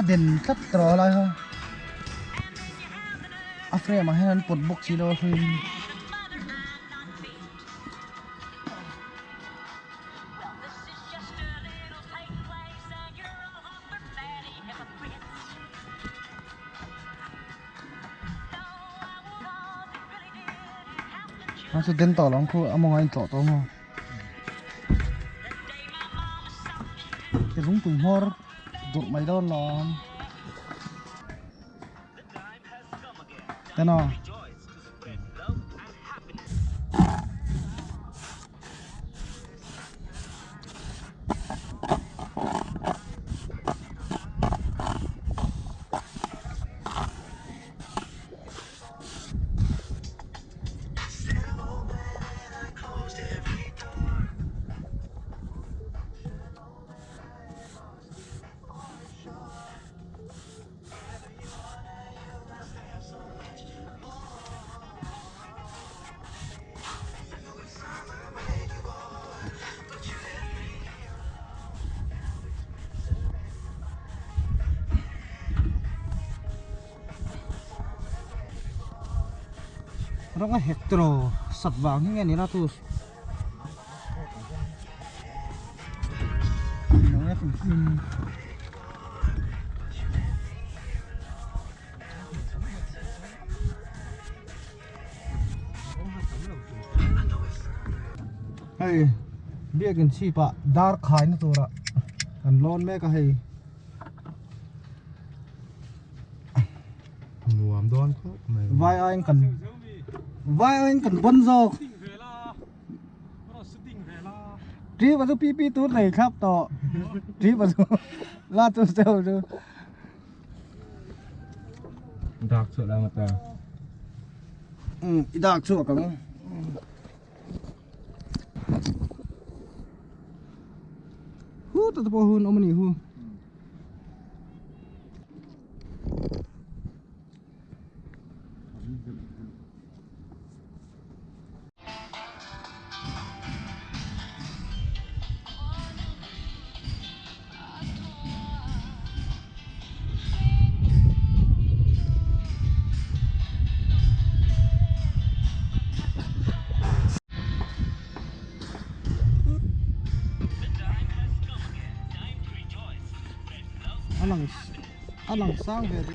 เด่นสักตรออะไรฮะอัฟเรมาให้มันปลดบกชีโร่ฟิล์มเราจะเดินต่อลองคู่เอามองไอ้ต่อตัวมั้งจะลุงปุ่งหัวดุดไม่โดนหรอแต่นอเราก็เห็ดโตรสัตว์วางที่ไงนี่นะทุกน้องฟิล์มเฮ้ยเบี้ยกันชีปะดาร์คขายนะตัวละกันร้อนแม่ก็ให้หนวมโดนเขาไว้อันกันไว้อันกันบนโซกรีบมาดูปีตูดไหนครับต่อรีบมาดูลาตัวเซลดูดักสุดแล้วมาแต่อีดากชั่วกันฮู้ตัวตัวหุ่นเอามานี่ฮู้อันหลังสร้างเวที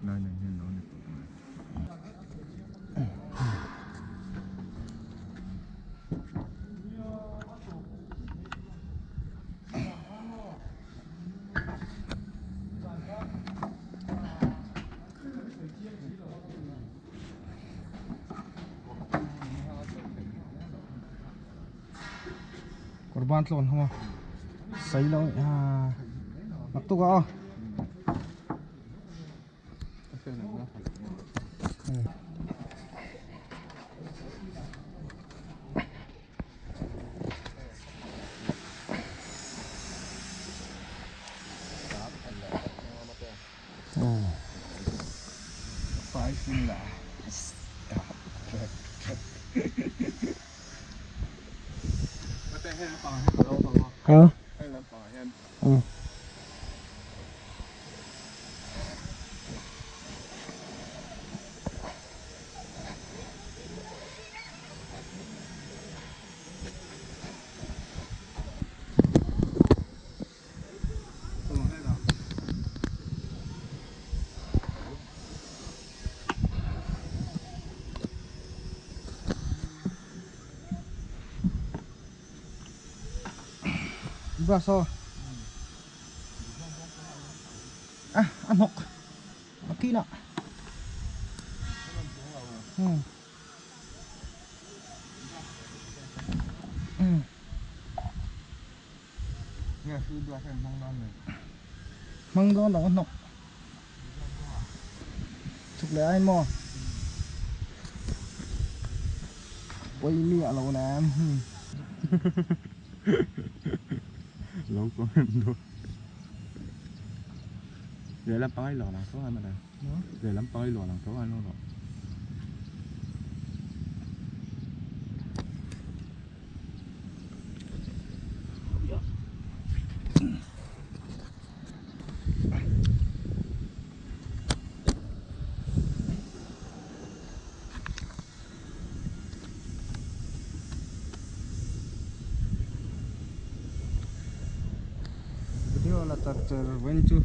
ได้หนึ่งเห็นน้องเนี่ยKorban telon hama. Sai lo Waktu kau. Bismillah. Hả? Ừ. bra so ăn hộp kỹ nọ nghe sư đoạt em mong đón này măng đó nó nọ chụp lại ai mò quay mía lâu nè em lâu quá em thôi để làm tối lò làm số anh mà đây để làm tối lò làm số anh luôn rồi video là tập trở vẫn chưa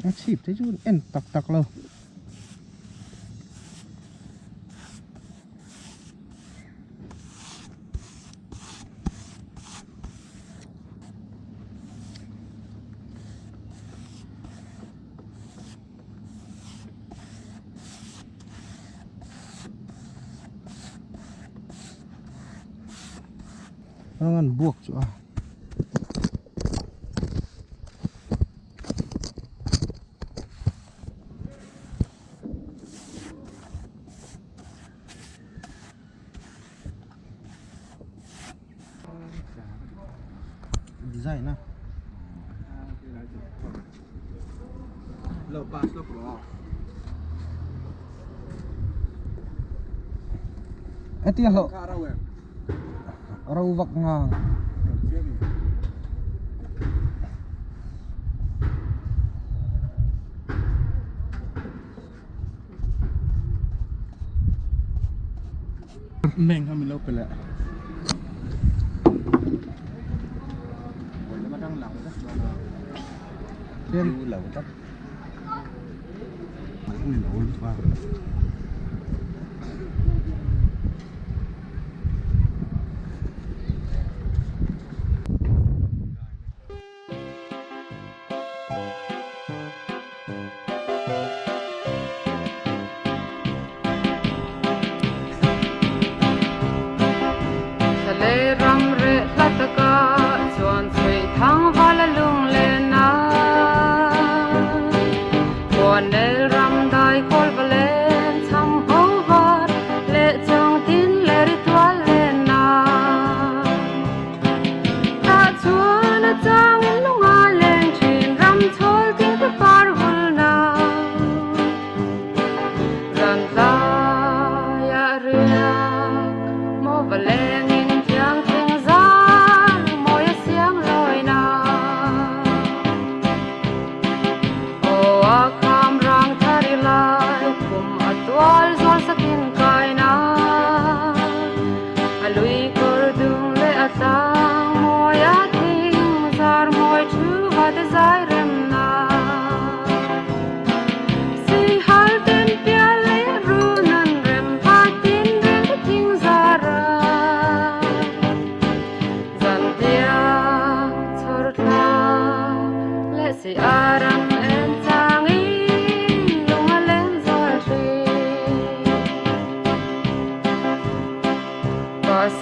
nó chịp thế chứ em tặc lâu nó ăn buộc chỗ design na lâu ba lâu bỏ tia lộ ra đâu em rau vọc ngang mình không mình lâu phải lại rồi nó đang lẩu đó thêm lẩu tất mình lẩu qua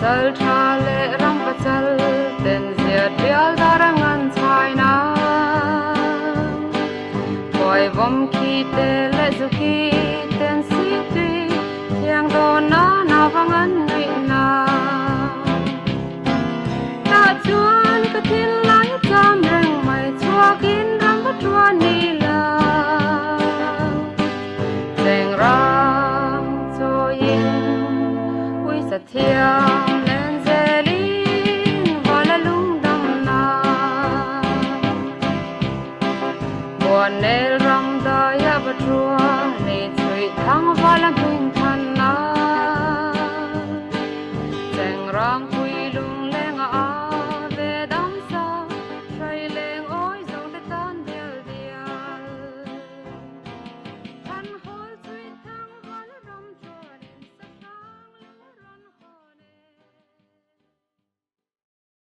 Sal chale ram pachal ten ziat bial darangan china boy vom ki te le zuki ten si tui yang do na vangan nui na ta chuan ka tin lai cham reng mai chua kin ram pa chua ni la teng ram cho yin ui sa thia